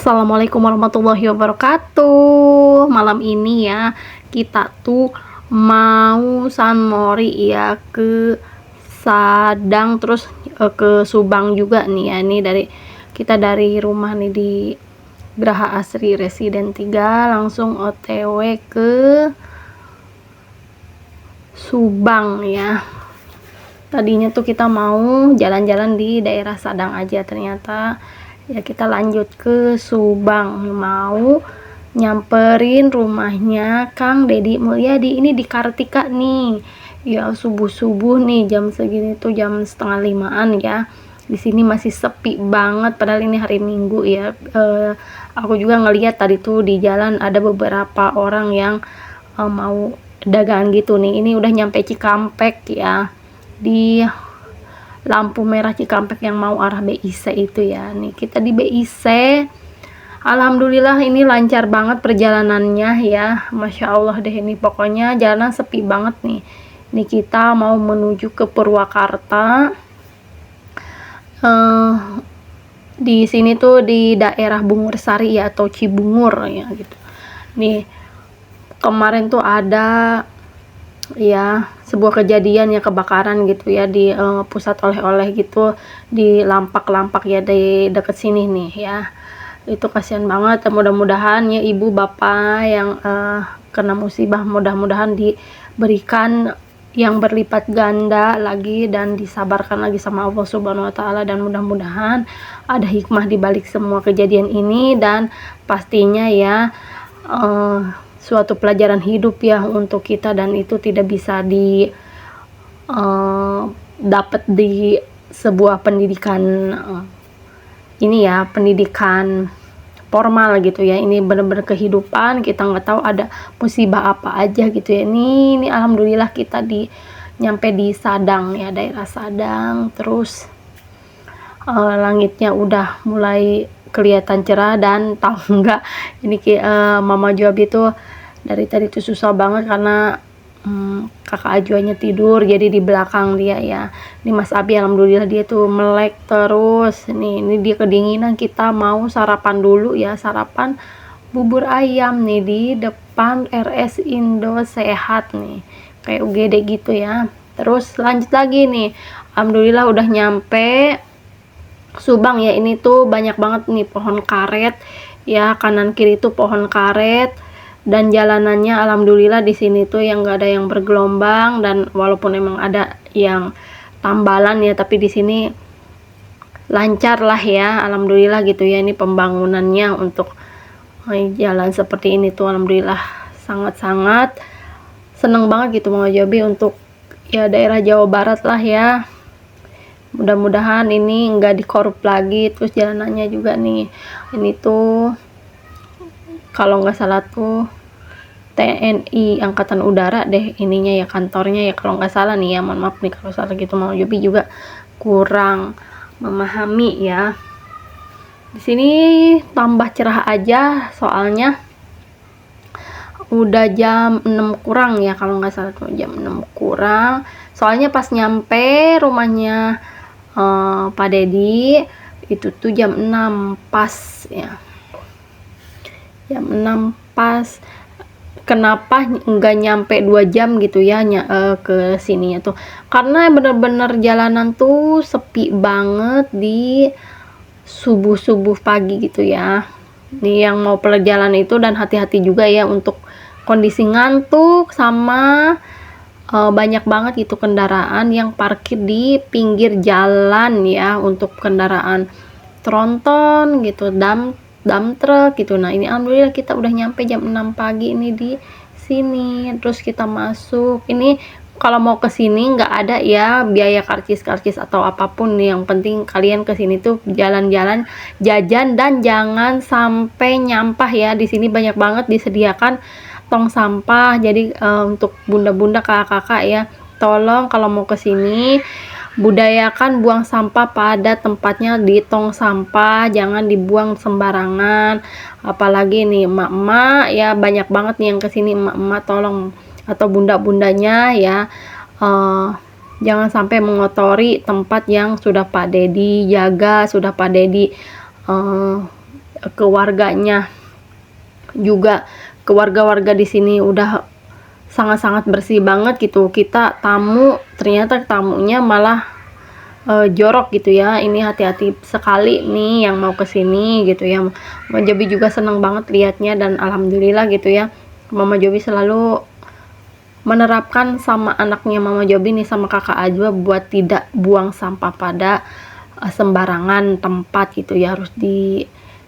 Assalamualaikum warahmatullahi wabarakatuh. Malam ini ya kita tuh mau sunmori ya ke Sadang, terus ke Subang juga nih ya. Ini kita dari rumah nih di Geraha Asri Residen 3 langsung OTW ke Subang ya. Tadinya tuh kita mau jalan-jalan di daerah Sadang aja, ternyata ya kita lanjut ke Subang, mau nyamperin rumahnya Kang Deddy Mulyadi. Ini di Kartika nih ya, subuh-subuh nih, jam segini tuh jam 4:30 ya. Di sini masih sepi banget, padahal ini hari Minggu ya. Aku juga ngeliat tadi tuh di jalan ada beberapa orang yang mau dagangan gitu nih. Ini udah nyampe Cikampek ya, di lampu merah Cikampek yang mau arah BIC itu ya. Nih kita di BIC, alhamdulillah ini lancar banget perjalanannya ya, Masya Allah deh. Ini pokoknya jalanan sepi banget nih. Ini kita mau menuju ke Purwakarta. Di sini tuh di daerah Bungur Sari ya, atau Cibungur ya gitu. Nih kemarin tuh ada ya sebuah kejadian ya, kebakaran gitu ya di pusat oleh-oleh gitu di Lampak ya, di deket sini nih ya. Itu kasihan banget. Mudah-mudahan ya ibu bapak yang kena musibah, mudah-mudahan diberikan yang berlipat ganda lagi dan disabarkan lagi sama Allah Subhanahu wa taala, dan mudah-mudahan ada hikmah di balik semua kejadian ini, dan pastinya ya suatu pelajaran hidup ya untuk kita, dan itu tidak bisa dapat di sebuah pendidikan ini ya, pendidikan formal gitu ya. Ini benar-benar kehidupan, kita nggak tahu ada musibah apa aja gitu ya. Ini alhamdulillah kita nyampe di Sadang ya, daerah Sadang. Terus langitnya udah mulai kelihatan cerah, dan tahu nggak ini Mama Jobi tuh dari tadi tuh susah banget karena kakak Ajuannya tidur, jadi di belakang dia ya. Ini Mas Abi alhamdulillah dia tuh melek terus. Ini dia kedinginan, kita mau sarapan dulu ya, sarapan bubur ayam nih di depan RS Indo Sehat nih, kayak UGD gitu ya. Terus lanjut lagi nih, alhamdulillah udah nyampe Subang ya. Ini tuh banyak banget nih pohon karet ya, kanan kiri tuh pohon karet, dan jalanannya alhamdulillah di sini tuh yang nggak ada yang bergelombang, dan walaupun emang ada yang tambalan ya, tapi di sini lancar lah ya, alhamdulillah gitu ya. Ini pembangunannya untuk jalan seperti ini tuh alhamdulillah sangat-sangat seneng banget gitu Mang Jobi untuk ya daerah Jawa Barat lah ya. Mudah-mudahan ini nggak dikorup lagi. Terus jalanannya juga nih, ini tuh kalau nggak salah tuh TNI Angkatan Udara deh ininya ya, kantornya ya kalau nggak salah nih ya. Mohon maaf nih kalau salah gitu, Mang Jobi juga kurang memahami ya. Di sini tambah cerah aja, soalnya udah jam 6 kurang ya kalau nggak salah tuh, jam 6 kurang. Soalnya pas nyampe rumahnya Pak Deddy itu tuh jam 6 pas ya, jam 6 pas. Kenapa nggak nyampe 2 jam gitu ya ke sininya tuh, karena bener-bener jalanan tuh sepi banget di subuh-subuh pagi gitu ya. Nih yang mau perjalanan itu, dan hati-hati juga ya untuk kondisi ngantuk, sama banyak banget itu kendaraan yang parkir di pinggir jalan ya, untuk kendaraan tronton gitu, dump truck gitu. Nah ini alhamdulillah kita udah nyampe jam 6 pagi ini di sini. Terus kita masuk. Ini kalau mau ke sini nggak ada ya biaya karcis atau apapun, yang penting kalian ke sini tuh jalan-jalan, jajan, dan jangan sampai nyampah ya. Di sini banyak banget disediakan tong sampah. Jadi untuk bunda-bunda, kakak-kakak ya, tolong kalau mau ke sini budayakan buang sampah pada tempatnya di tong sampah, jangan dibuang sembarangan. Apalagi nih emak-emak ya, banyak banget nih yang kesini emak-emak, tolong, atau bunda-bundanya ya, jangan sampai mengotori tempat yang sudah Pak Deddy jaga, sudah Pak Deddy keluarganya juga, keluarga-warga di sini udah sangat-sangat bersih banget gitu. Kita tamu, ternyata tamunya malah jorok gitu ya. Ini hati-hati sekali nih yang mau kesini gitu ya. Mama Jobi juga seneng banget liatnya, dan alhamdulillah gitu ya, Mama Jobi selalu menerapkan sama anaknya Mama Jobi nih, sama kakak Ajwa, buat tidak buang sampah pada sembarangan tempat gitu ya. Harus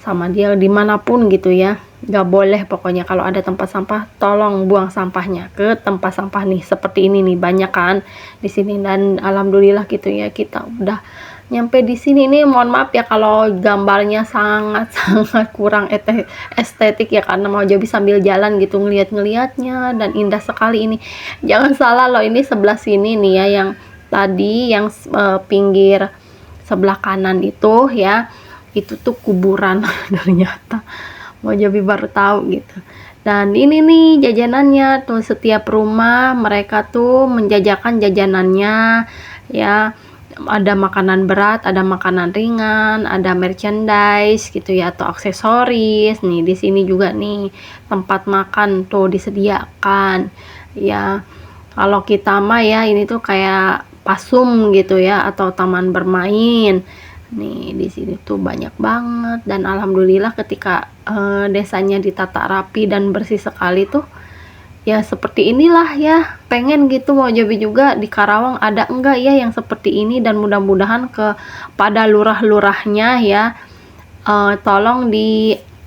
sama dia dimanapun gitu ya, nggak boleh pokoknya. Kalau ada tempat sampah, tolong buang sampahnya ke tempat sampah nih, seperti ini nih, banyak kan di sini. Dan alhamdulillah gitu ya, kita udah nyampe di sini nih. Mohon maaf ya kalau gambarnya sangat kurang estetik ya, karena mau Jobi sambil jalan gitu ngeliat-ngeliatnya, dan indah sekali ini. Jangan salah loh, ini sebelah sini nih ya, yang tadi yang pinggir sebelah kanan itu ya, itu tuh kuburan. Ternyata mau Jobi baru tahu gitu. Dan ini nih jajanannya tuh, setiap rumah mereka tuh menjajakan jajanannya ya. Ada makanan berat, ada makanan ringan, ada merchandise gitu ya, atau aksesoris. Nih di sini juga nih tempat makan tuh disediakan ya. Kalau kita mah ya, ini tuh kayak pasum gitu ya, atau taman bermain. Nih di sini tuh banyak banget, dan alhamdulillah ketika desanya ditata rapi dan bersih sekali tuh ya, seperti inilah ya. Pengen gitu mau Jobi juga di Karawang ada enggak ya yang seperti ini, dan mudah-mudahan pada lurah-lurahnya ya, tolong diperbanyak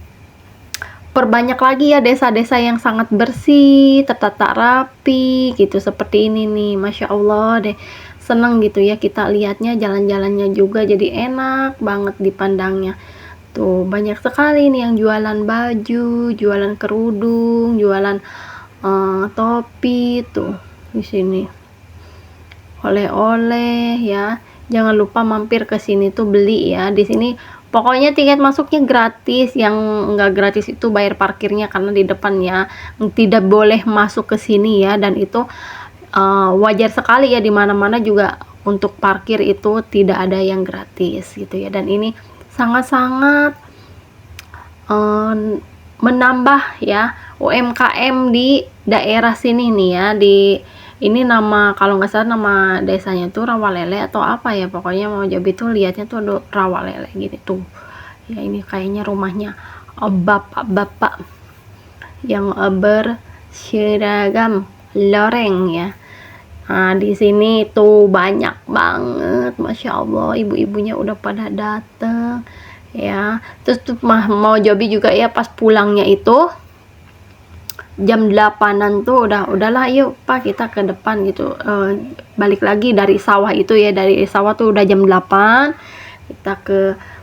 lagi ya desa-desa yang sangat bersih, tertata rapi gitu, seperti ini nih. Masya Allah deh, seneng gitu ya kita lihatnya, jalan-jalannya juga jadi enak banget dipandangnya. Tuh banyak sekali nih yang jualan baju, jualan kerudung, jualan topi tuh di sini, oleh-oleh ya. Jangan lupa mampir ke sini tuh beli ya. Di sini pokoknya tiket masuknya gratis, yang enggak gratis itu bayar parkirnya, karena di depan ya tidak boleh masuk ke sini ya. Dan itu wajar sekali ya, dimana-mana juga untuk parkir itu tidak ada yang gratis gitu ya. Dan ini sangat-sangat menambah ya UMKM di daerah sini nih ya. Ini nama, kalau nggak salah nama desanya tuh Rawalele atau apa ya, pokoknya mau Jobi tuh lihatnya tuh ada Rawalele gitu tuh ya. Ini kayaknya rumahnya bapak-bapak yang berseragam loreng ya. Nah di sini tuh banyak banget, Masya Allah, ibu-ibunya udah pada dateng ya. Terus tuh mau Jobi juga ya, pas pulangnya itu jam 8-an tuh udahlah yuk Pak, kita ke depan gitu, balik lagi dari sawah itu ya. Dari sawah tuh udah jam 8, kita ke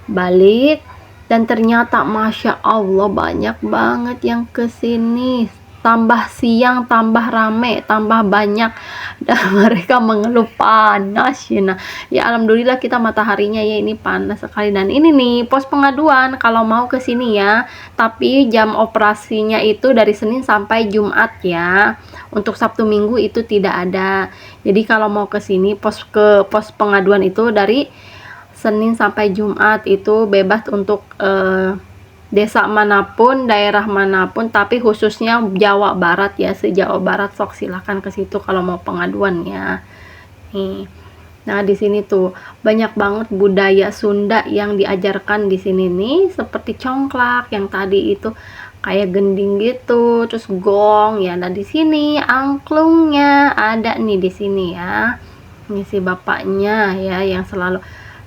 balik. Dan ternyata Masya Allah banyak banget yang kesini, tambah siang tambah rame, tambah banyak, dan mereka mengeluh panas ya. Nah ya alhamdulillah kita mataharinya ya ini panas sekali. Dan ini nih pos pengaduan kalau mau ke sini ya, tapi jam operasinya itu dari Senin sampai Jumat ya. Untuk Sabtu Minggu itu tidak ada. Jadi kalau mau ke sini pos pengaduan itu dari Senin sampai Jumat, itu bebas untuk desa manapun, daerah manapun, tapi khususnya Jawa Barat ya, se-Jawa Barat sok silakan ke situ kalau mau pengaduan ya. Nih. Nah, di sini tuh banyak banget budaya Sunda yang diajarkan di sini nih, seperti congklak yang tadi itu kayak gending gitu, terus gong ya. Nah, di sini angklungnya ada nih di sini ya. Ini si bapaknya ya yang selalu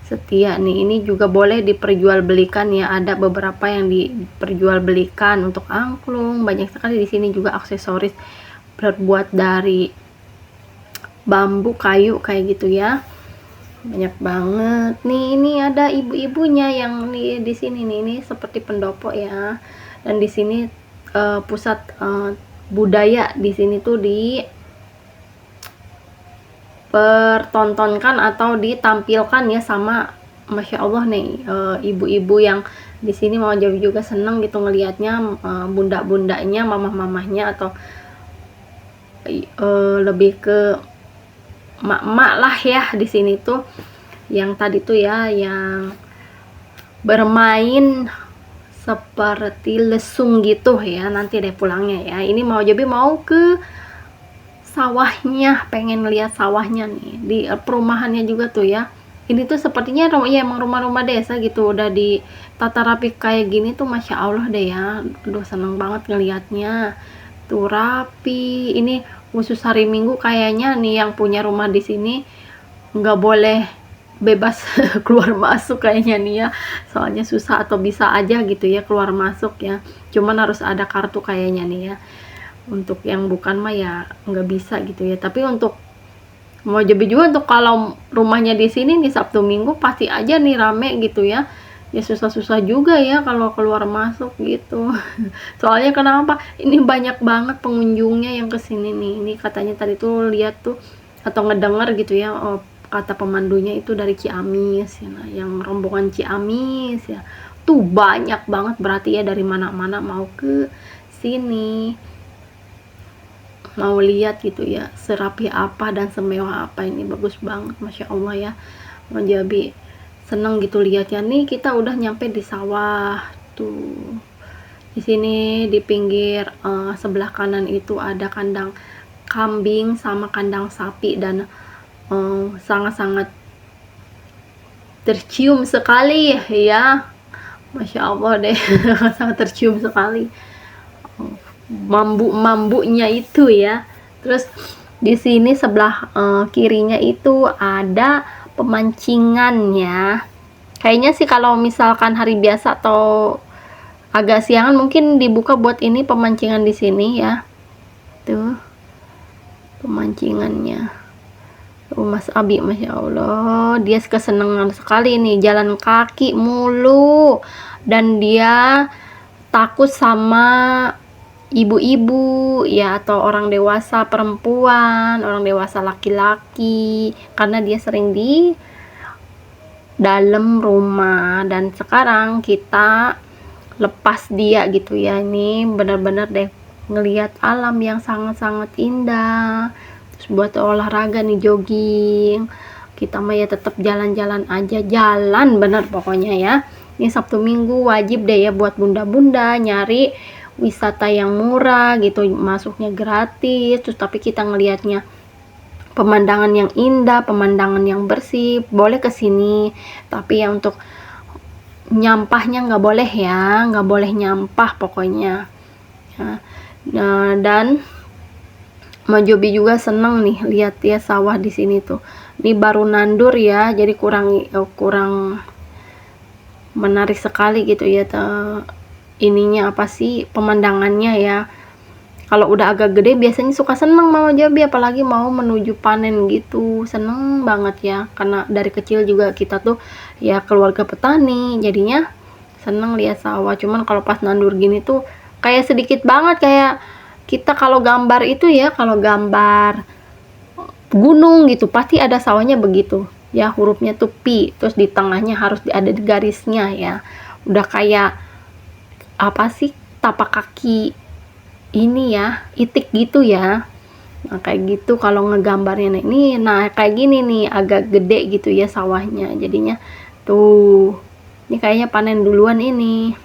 setia nih. Ini juga boleh diperjualbelikan ya, ada beberapa yang diperjualbelikan untuk angklung. Banyak sekali di sini juga aksesoris terbuat dari bambu, kayu kayak gitu ya. Banyak banget nih. Ini ada ibu-ibunya yang di sini nih, ini seperti pendopo ya. Dan di sini pusat budaya di sini tuh pertontonkan atau ditampilkan ya sama, Masya Allah nih, ibu-ibu yang di sini. mau Jobi juga seneng gitu ngelihatnya, bunda-bundanya, mamah-mamahnya, atau lebih ke mak-mak lah ya di sini tuh. Yang tadi tuh ya yang bermain seperti lesung gitu ya, nanti deh pulangnya ya. Ini mau Jobi mau ke sawahnya, pengen lihat sawahnya nih di perumahannya juga tuh ya. Ini tuh sepertinya ya emang rumah-rumah desa gitu, udah ditata rapi kayak gini tuh, masya Allah deh ya. Aduh, seneng banget ngelihatnya tuh, rapi. Ini khusus hari Minggu kayaknya nih yang punya rumah di sini nggak boleh bebas keluar masuk kayaknya nih ya, soalnya susah atau bisa aja gitu ya keluar masuk ya, cuman harus ada kartu kayaknya nih ya. Untuk yang bukan mah ya nggak bisa gitu ya. Tapi untuk mau Jobi juga, untuk kalau rumahnya di sini nih Sabtu Minggu pasti aja nih rame gitu ya. Ya susah-susah juga ya kalau keluar masuk gitu. Soalnya kenapa? Ini banyak banget pengunjungnya yang kesini nih. Ini katanya tadi tuh lihat tuh atau ngedenger gitu ya, oh, kata pemandunya itu dari Ciamis ya, nah, yang rombongan Ciamis ya. Tuh banyak banget berarti ya, dari mana-mana mau ke sini, mau lihat gitu ya serapi apa dan semewah apa. Ini bagus banget, masya Allah ya. Mau Jabi seneng gitu lihatnya. Nih kita udah nyampe di sawah tuh. Di sini di pinggir sebelah kanan itu ada kandang kambing sama kandang sapi, dan sangat-sangat tercium sekali ya, masya Allah deh. Sangat tercium sekali mambu-mambunya itu ya. Terus di sini sebelah kirinya itu ada pemancingannya. Kayaknya sih kalau misalkan hari biasa atau agak siangan mungkin dibuka buat ini pemancingan di sini ya. Tuh pemancingannya. Mas Abi, masya Allah, dia kesenangan sekali nih, jalan kaki mulu, dan dia takut sama ibu-ibu ya, atau orang dewasa perempuan, orang dewasa laki-laki, karena dia sering di dalam rumah. Dan sekarang kita lepas dia gitu ya. Ini benar-benar deh ngelihat alam yang sangat-sangat indah. Terus buat olahraga nih, jogging, kita mah ya tetap jalan-jalan aja, jalan bener pokoknya ya. Ini Sabtu Minggu wajib deh ya buat bunda-bunda nyari wisata yang murah gitu, masuknya gratis, terus tapi kita ngelihatnya pemandangan yang indah, pemandangan yang bersih, boleh kesini. Tapi ya untuk nyampahnya nggak boleh ya, nggak boleh nyampah pokoknya ya. Nah, dan Mas Jobi juga seneng nih lihat ya sawah di sini tuh. Ini baru nandur ya, jadi kurang menarik sekali gitu ya ininya, apa sih, pemandangannya ya. Kalau udah agak gede biasanya suka seneng Mama Jobi, apalagi mau menuju panen gitu, seneng banget ya, karena dari kecil juga kita tuh ya keluarga petani, jadinya seneng lihat sawah. Cuman kalau pas nandur gini tuh kayak sedikit banget, kayak kita kalau gambar itu ya, kalau gambar gunung gitu pasti ada sawahnya begitu ya, hurufnya tuh pi, terus di tengahnya harus ada garisnya ya, udah kayak apa sih, tapak kaki ini ya, itik gitu ya. Nah kayak gitu kalau ngegambarnya nih. Nah kayak gini nih, agak gede gitu ya sawahnya, jadinya tuh ini kayaknya panen duluan ini.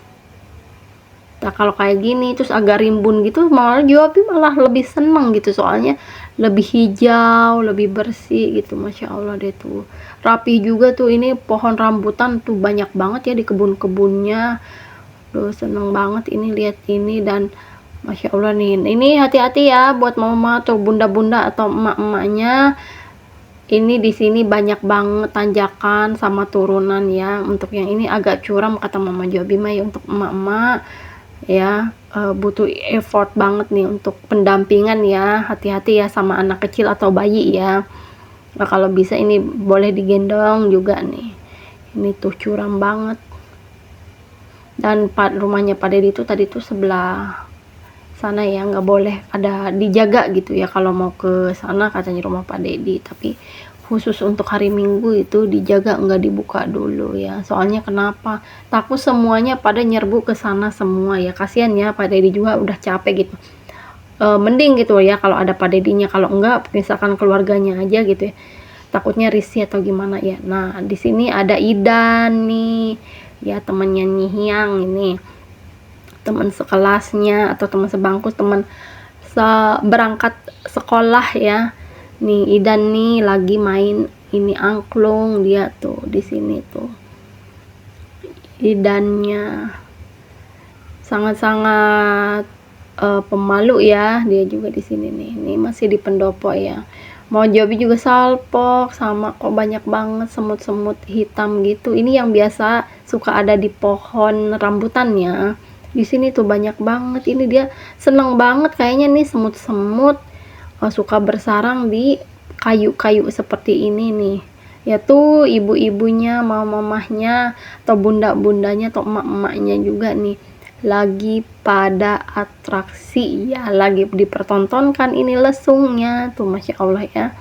Nah kalau kayak gini terus agak rimbun gitu, malah Jobi malah lebih seneng gitu, soalnya lebih hijau, lebih bersih gitu, masya Allah deh tuh. Rapi juga tuh, ini pohon rambutan tuh banyak banget ya di kebun-kebunnya. Duh seneng banget ini lihat ini. Dan masya Allah nih, ini hati-hati ya buat mama atau bunda-bunda atau emak-emaknya. Ini di sini banyak banget tanjakan sama turunan ya. Untuk yang ini agak curam kata Mama Jobi mah ya, untuk emak-emak ya butuh effort banget nih untuk pendampingan ya. Hati-hati ya sama anak kecil atau bayi ya. Nah, kalau bisa ini boleh digendong juga nih. Ini tuh curam banget. Dan rumahnya Pak Dedi itu tadi tuh sebelah sana ya, nggak boleh ada, dijaga gitu ya kalau mau ke sana katanya rumah Pak Dedi. Tapi khusus untuk hari Minggu itu dijaga, nggak dibuka dulu ya. Soalnya kenapa? Takut semuanya pada nyerbu ke sana semua ya. Kasihan ya, Pak Dedi juga udah capek gitu. Mending gitu ya kalau ada Pak Dedinya, kalau enggak misalkan keluarganya aja gitu ya, takutnya risih atau gimana ya. Nah di sini ada Idan nih ya, temennya Nyihyang ini. teman sekelasnya atau teman sebangku, teman berangkat sekolah ya. Nih Idan nih lagi main ini angklung, dia tuh di sini tuh Idannya sangat-sangat pemalu ya, dia juga di sini nih. Ini masih di pendopo ya. Mau Jobi juga salpok sama, kok banyak banget semut-semut hitam gitu. Ini yang biasa suka ada di pohon rambutannya. Di sini tuh banyak banget. Ini dia seneng banget kayaknya nih semut-semut suka bersarang di kayu-kayu seperti ini nih. Ya tuh ibu-ibunya, mamahnya atau bunda-bundanya atau emak-emaknya juga nih lagi pada atraksi ya, lagi dipertontonkan ini lesungnya tuh, masya Allah ya.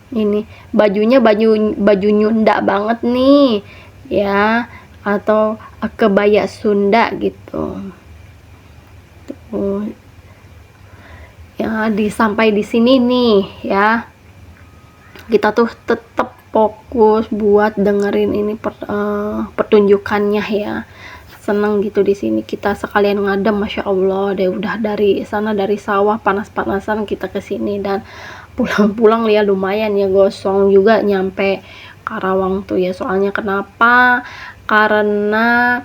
Ini bajunya baju Nyunda banget nih ya, atau kebaya Sunda gitu tuh ya. Sampai di sini nih ya, kita tuh tetap fokus buat dengerin ini pertunjukannya ya. Seneng gitu di sini, kita sekalian ngadem, masya Allah deh. Udah dari sana, dari sawah panas-panasan kita ke sini, dan pulang-pulang ya lumayan ya gosong juga nyampe Karawang tuh ya. Soalnya kenapa? Karena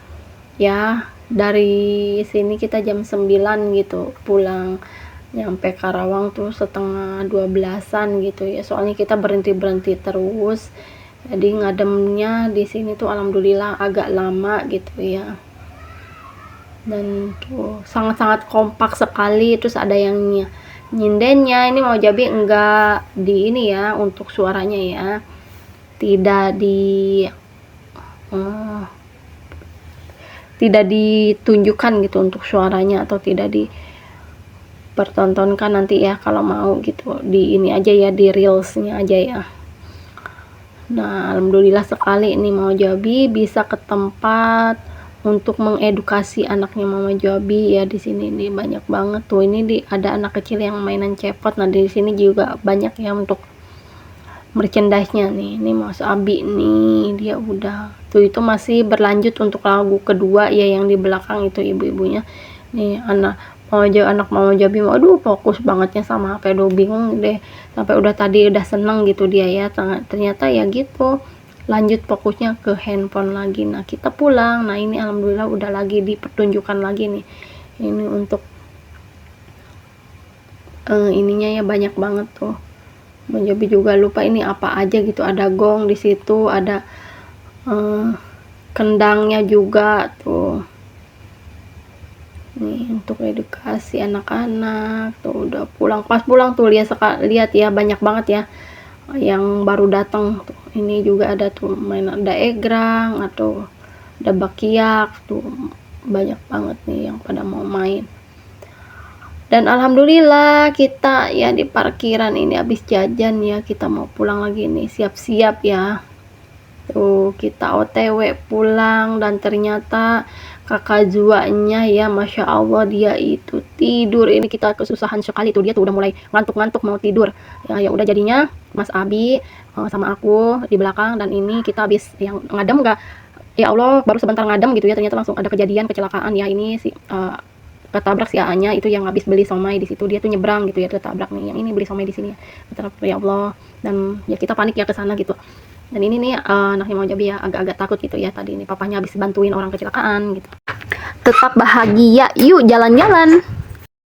ya dari sini kita jam 9 gitu pulang, nyampe Karawang tuh setengah 12-an gitu ya. Soalnya kita berhenti terus, jadi ngademnya di sini tuh alhamdulillah agak lama gitu ya. Dan tuh sangat-sangat kompak sekali. Terus ada yang nyindennya. Ini mau Jabi enggak di ini ya, untuk suaranya ya tidak ditunjukkan gitu untuk suaranya, atau tidak dipertontonkan nanti ya kalau mau gitu, di ini aja ya, di reelsnya aja ya. Nah alhamdulillah sekali ini mau Jabi bisa ke tempat untuk mengedukasi anaknya Mama Jobi ya. Di sini nih banyak banget tuh, ini ada anak kecil yang mainan cepot. Nah di sini juga banyak ya untuk merchandise-nya nih. Ini Mas Abi nih, dia udah tuh, itu masih berlanjut untuk lagu kedua ya, yang di belakang itu ibu-ibunya nih. Anak Mama Jobi, aduh fokus bangetnya sama HP, aduh bingung deh, sampai udah tadi udah seneng gitu dia ya. Ternyata ya gitu, lanjut fokusnya ke handphone lagi. Nah kita pulang. Nah ini alhamdulillah udah lagi di pertunjukan lagi nih. Ini untuk ininya ya banyak banget tuh. Menjadi juga lupa ini apa aja gitu. Ada gong di situ, ada kendangnya juga tuh. Nih untuk edukasi anak-anak tuh. Udah pulang, pas pulang tuh lihat ya banyak banget ya yang baru datang tuh. Ini juga ada tuh main, ada egrang atau ada bakiak tuh, banyak banget nih yang pada mau main. Dan alhamdulillah kita ya di parkiran ini habis jajan ya, kita mau pulang lagi nih, siap-siap ya tuh, kita OTW pulang. Dan ternyata kakak Zuanya ya, masya Allah dia itu tidur. Ini kita kesusahan sekali tuh, dia tuh udah mulai ngantuk-ngantuk mau tidur ya. Udah jadinya Mas Abi sama aku di belakang, dan ini kita habis yang ngadem enggak, ya Allah baru sebentar ngadem gitu ya, ternyata langsung ada kejadian kecelakaan ya. Ini si ketabrak si A-nya itu yang habis beli somai di situ, dia tuh nyebrang gitu ya, ketabrak nih. Yang ini beli somai di sini ya Allah. Dan ya kita panik ya ke sana gitu. Dan ini nih anaknya mau Jabi ya agak-agak takut gitu ya, tadi ini papanya habis bantuin orang kecelakaan gitu. Tetap bahagia, yuk jalan-jalan.